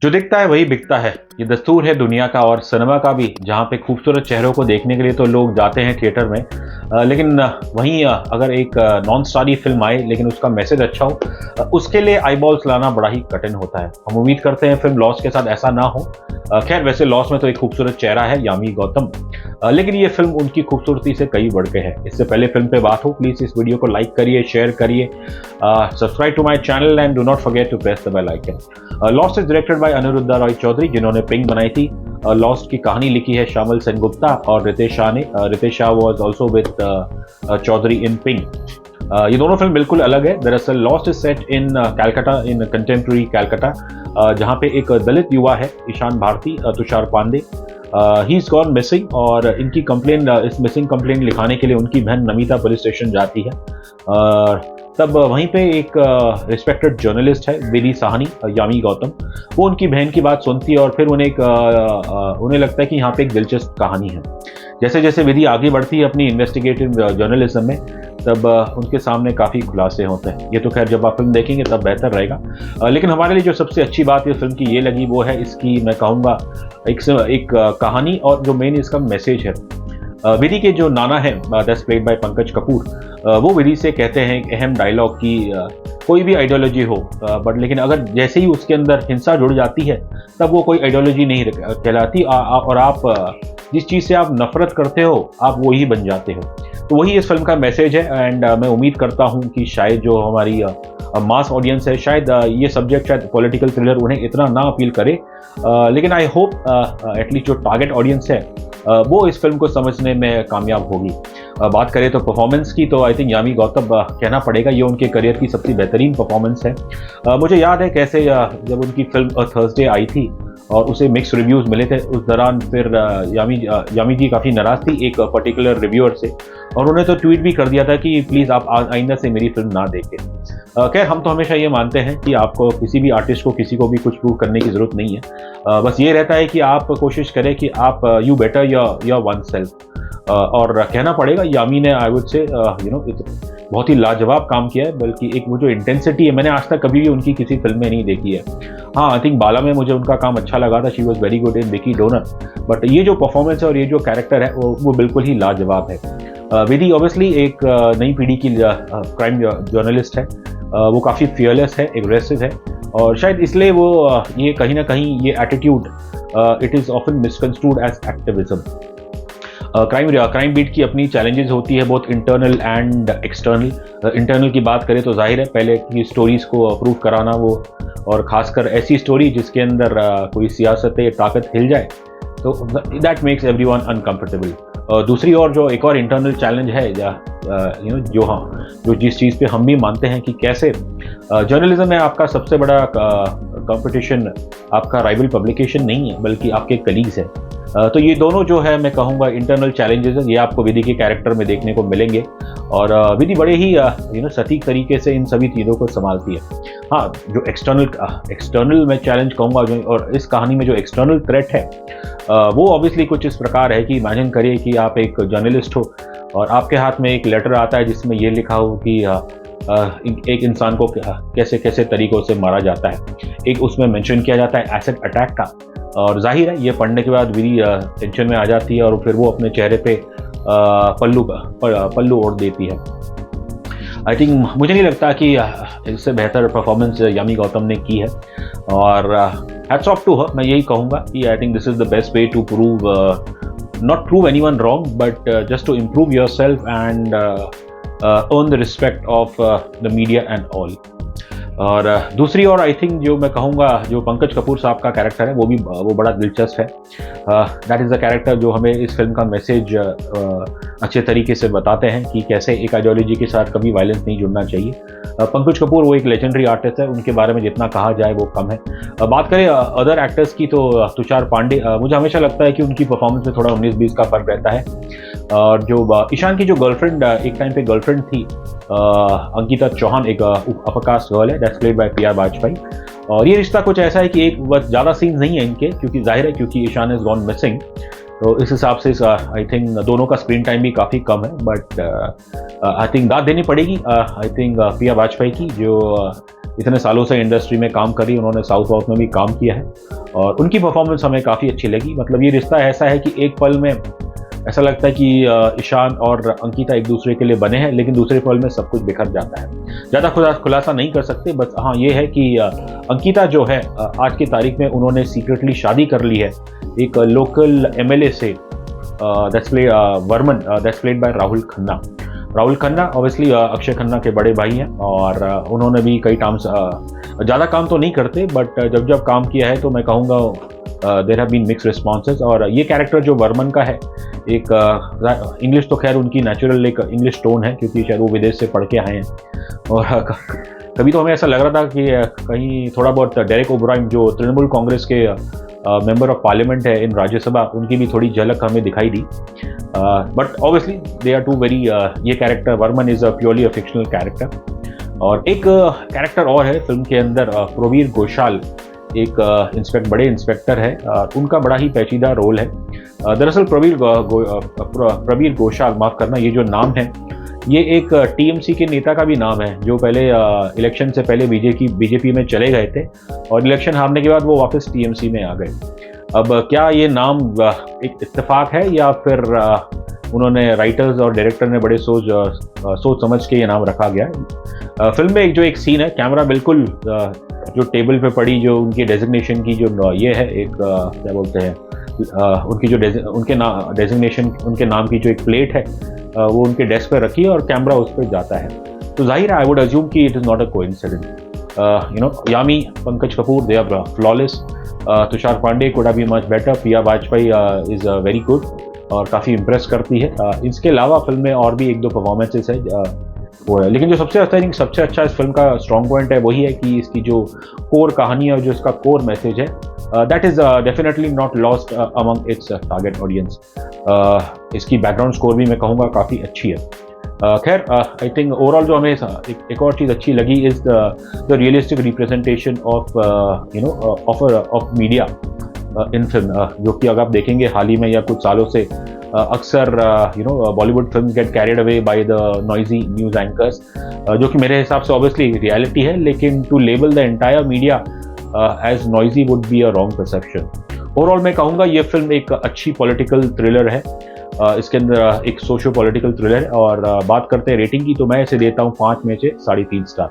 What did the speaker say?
जो दिखता है वही बिकता है, ये दस्तूर है दुनिया का और सिनेमा का भी, जहाँ पे खूबसूरत चेहरों को देखने के लिए तो लोग जाते हैं थिएटर में। लेकिन वहीं अगर एक नॉन स्टारी फिल्म आए लेकिन उसका मैसेज अच्छा हो, उसके लिए आईबॉल्स लाना बड़ा ही कठिन होता है। हम उम्मीद करते हैं फिल्म लॉस्ट के साथ ऐसा ना हो। खैर, वैसे लॉस्ट में तो एक खूबसूरत चेहरा है, यामी गौतम, लेकिन ये फिल्म उनकी खूबसूरती से कई बढ़ के है। इससे पहले फिल्म पे बात हो, प्लीज़ इस वीडियो को लाइक करिए, शेयर करिए, subscribe to my channel and do not forget to press the bell icon. Lost is directed by Aniruddha Roy Chowdhury, जिन्होंने पिंक बनाई थी। लॉस्ट की कहानी लिखी है श्यामल सेनगुप्ता और रितेश शाह ने। Ritesh Shah was also with Chowdhury in Pink. ये दोनों फिल्म बिल्कुल अलग है। दरअसल Lost is set in Calcutta, in contemporary Calcutta, जहाँ पे एक दलित युवा है, Ishaan Bharti, Tushar Pandey, he is gone missing. और इनकी कंप्लेन, इस मिसिंग कंप्लेन लिखाने के लिए उनकी बहन नमिता पुलिस स्टेशन जाती है। तब वहीं पे एक रिस्पेक्टेड जर्नलिस्ट है विधि साहनी, यामी गौतम, वो उनकी बहन की बात सुनती है और फिर उन्हें लगता है कि यहाँ पे एक दिलचस्प कहानी है। जैसे जैसे विधि आगे बढ़ती है अपनी इन्वेस्टिगेटिव जर्नलिज्म में, तब उनके सामने काफ़ी खुलासे होते हैं। ये तो खैर जब आप फिल्म देखेंगे तब बेहतर रहेगा। लेकिन हमारे लिए जो सबसे अच्छी बात इस फिल्म की ये लगी वो है इसकी, मैं कहूँगा, एक कहानी और जो मेन इसका मैसेज है। विधि के जो नाना है, that's played by Pankaj Kapoor, वो विधि से कहते हैं एक अहम डायलॉग कि कोई भी आइडियोलॉजी हो, बट लेकिन अगर जैसे ही उसके अंदर हिंसा जुड़ जाती है तब वो कोई आइडियोलॉजी नहीं कहलाती, और आप जिस चीज़ से आप नफरत करते हो आप वो ही बन जाते हो। तो वही इस फिल्म का मैसेज है। एंड मैं उम्मीद करता हूँ कि शायद जो हमारी मास ऑडियंस है, शायद ये सब्जेक्ट, शायद पॉलिटिकल थ्रिलर उन्हें इतना ना अपील करे, लेकिन आई होप एटलीस्ट जो टारगेट ऑडियंस है वो इस फिल्म को समझने में कामयाब होगी। बात करें तो परफॉर्मेंस की, तो आई थिंक यामी गौतम कहना पड़ेगा ये उनके करियर की सबसे बेहतरीन परफॉर्मेंस है। मुझे याद है कैसे जब उनकी फिल्म थर्सडे आई थी और उसे मिक्स रिव्यूज़ मिले थे, उस दौरान फिर यामी जी काफ़ी नाराज़ थी एक पर्टिकुलर रिव्यूअर से, और उन्होंने तो ट्वीट भी कर दिया था कि प्लीज़ आप आइंदा से मेरी फिल्म ना देखें। खैर, हम तो हमेशा ये मानते हैं कि आपको किसी भी आर्टिस्ट को, किसी को भी कुछ प्रूव करने की ज़रूरत नहीं है। बस ये रहता है कि आप कोशिश करें कि आप you better your one self. और कहना पड़ेगा यामी ने, आई वुड से, बहुत ही लाजवाब काम किया है। बल्कि एक वो जो इंटेंसिटी है, मैंने आज तक कभी भी उनकी किसी फिल्म में नहीं देखी है। हाँ, आई थिंक बाला में मुझे उनका काम अच्छा लगा था, she was very good in Vicky donor, but ये जो परफॉर्मेंस है और ये जो कैरेक्टर है वो बिल्कुल ही लाजवाब है। विधि ऑब्वियसली एक नई पीढ़ी की क्राइम जर्नलिस्ट है। वो काफ़ी फियरलेस है, एग्रेसिव है, और शायद इसलिए वो ये कहीं ना कहीं ये attitude, it is often misconstrued as activism. Crime beat की अपनी चैलेंजेस होती है, both internal and external. Internal की बात करें तो जाहिर है पहले की स्टोरीज़ को अप्रूव कराना, वो और ख़ासकर ऐसी स्टोरी जिसके अंदर कोई सियासत ताकत हिल जाए, तो दैट मेक्स एवरीवन अनकंफर्टेबल। दूसरी ओर जो एक और इंटरनल चैलेंज है, जो जिस चीज़ पे हम भी मानते हैं कि कैसे जर्नलिज्म में आपका सबसे बड़ा कंपटीशन आपका राइवल पब्लिकेशन नहीं है बल्कि आपके कलीग्स हैं। तो ये दोनों जो है, मैं कहूँगा, इंटरनल चैलेंजेस है, ये आपको विधि के कैरेक्टर में देखने को मिलेंगे। और विधि बड़े ही सटीक तरीके से इन सभी चीज़ों को संभालती है। हाँ, जो एक्सटर्नल मैं चैलेंज कहूँगा, जो और इस कहानी में जो एक्सटर्नल थ्रेट है वो ऑब्वियसली कुछ इस प्रकार है कि इमेजिन करिए कि आप एक जर्नलिस्ट हो और आपके हाथ में एक लेटर आता है जिसमें ये लिखा हो कि एक इंसान को कैसे कैसे तरीक़ों से मारा जाता है। एक उसमें मेंशन किया जाता है एसिड अटैक का, और जाहिर है ये पढ़ने के बाद विधि टेंशन में आ जाती है और फिर वो अपने चेहरे पे पल्लू ओढ़ देती है। आई थिंक मुझे नहीं लगता कि इससे बेहतर परफॉर्मेंस यामी गौतम ने की है, और हैट्स ऑफ टू हर। मैं यही कहूँगा कि I think this is the best way to prove, not prove anyone wrong, but just to improve yourself and earn the respect of the media and all. और दूसरी ओर I think जो मैं कहूँगा, जो पंकज कपूर साहब का कैरेक्टर है वो बड़ा दिलचस्प है। दैट इज़ द कैरेक्टर जो हमें इस फिल्म का मैसेज अच्छे तरीके से बताते हैं कि कैसे एक आइडियोलॉजी के साथ कभी वायलेंस नहीं जुड़ना चाहिए। पंकज कपूर वो एक लेजेंडरी आर्टिस्ट है, उनके बारे में जितना कहा जाए वो कम है। बात करें अदर एक्टर्स की, तो तुषार पांडे, मुझे हमेशा लगता है कि उनकी परफॉर्मेंस में थोड़ा 19-20 का फर्क रहता है। और जो ईशान की जो गर्लफ्रेंड, एक टाइम पे गर्लफ्रेंड थी, अंकिता चौहान, एक अपरकास्ट गर्ल है, that's played by P R Vajpayee. और ये रिश्ता कुछ ऐसा है कि एक बस ज़्यादा सीन्स नहीं है इनके, क्योंकि जाहिर है क्योंकि ईशान इज गॉन मिसिंग। तो इस हिसाब से आई थिंक दोनों का स्क्रीन टाइम भी काफ़ी कम है, बट आई थिंक दाद देनी पड़ेगी आई थिंक प्रिया वाजपेयी की, जो इतने सालों से इंडस्ट्री में काम करी, उन्होंने साउथ वाउथ में भी काम किया है और उनकी परफॉर्मेंस हमें काफ़ी अच्छी लगी। मतलब ये रिश्ता ऐसा है कि एक पल में ऐसा लगता है कि ईशान और अंकिता एक दूसरे के लिए बने हैं, लेकिन दूसरे पल में सब कुछ बिखर जाता है। ज़्यादा खुलासा नहीं कर सकते, बस हाँ ये है कि अंकिता जो है आज की तारीख में उन्होंने सीक्रेटली शादी कर ली है एक लोकल एमएलए से, Varman, that's played by Rahul Khanna. Rahul Khanna obviously Akshay Khanna के बड़े भाई हैं और उन्होंने भी कई टाइम्स, ज़्यादा काम तो नहीं करते, बट जब जब काम किया है तो मैं कहूँगा there have been mix responses. और ये कैरेक्टर जो वर्मन का है, एक इंग्लिश तो खैर उनकी नेचुरल एक इंग्लिश टोन है, क्योंकि शायद वो विदेश से पढ़ के आए हैं और कभी तो हमें ऐसा लग रहा था कि कहीं थोड़ा बहुत डेरेक ओब्रायन जो तृणमूल कांग्रेस के मेंबर ऑफ पार्लियामेंट है इन राज्यसभा, उनकी भी थोड़ी झलक हमें दिखाई दी। But obviously they are two very, ये character Varman is a purely a fictional character. और एक कैरेक्टर और है फिल्म के अंदर, प्रवीर घोषाल, एक बड़े इंस्पेक्टर है, उनका बड़ा ही पेचीदा रोल है। दरअसल प्रवीर घोषाल, माफ़ करना, ये जो नाम है ये एक टीएमसी के नेता का भी नाम है, जो पहले इलेक्शन से पहले बीजेपी में चले गए थे और इलेक्शन हारने के बाद वो वापस टीएमसी में आ गए। अब क्या ये नाम एक इत्तेफाक है या फिर उन्होंने राइटर्स और डायरेक्टर ने बड़े सोच समझ के ये नाम रखा गया है। फिल्म में एक सीन है, कैमरा बिल्कुल जो टेबल पे पड़ी जो उनकी डेजिग्नेशन की जो ये है, एक क्या बोलते हैं, उनकी जो डेजिग्नेशन, उनके नाम की जो एक प्लेट है, वो उनके डेस्क पे रखी है और कैमरा उस पर जाता है। तो जाहिर है, आई वुड अज्यूम कि it is not a coincidence. Yami, Pankaj Kapoor, they are flawless. Tushar Pandey could have been much better. Priya Vajpayee is very good और काफ़ी इम्प्रेस करती है। इसके अलावा फिल्म में और भी एक दो परफॉर्मेंसेस है वो है, लेकिन जो सबसे अच्छा इस फिल्म का स्ट्रॉन्ग पॉइंट है वही है कि इसकी जो कोर कहानी और जो इसका कोर मैसेज है, that is definitely not lost among it's target audience. इसकी बैकग्राउंड स्कोर भी मैं कहूँगा काफ़ी अच्छी है। खैर, आई थिंक ओवरऑल जो हमें एक और चीज़ अच्छी लगी is the realistic representation of of media in film, जो कि अगर आप देखेंगे हाल ही में या कुछ सालों से अक्सर Bollywood films get carried away by the noisy news anchors, जो कि मेरे हिसाब से ऑब्वियसली रियलिटी है, लेकिन to label the entire media as noisy would be a wrong perception. Overall मैं कहूँगा ये फिल्म एक अच्छी पॉलिटिकल थ्रिलर है, इसके अंदर एक सोशो पॉलिटिकल थ्रिलर है। और बात करते हैं रेटिंग की, तो मैं इसे देता हूँ 5 में से 3.5 स्टार।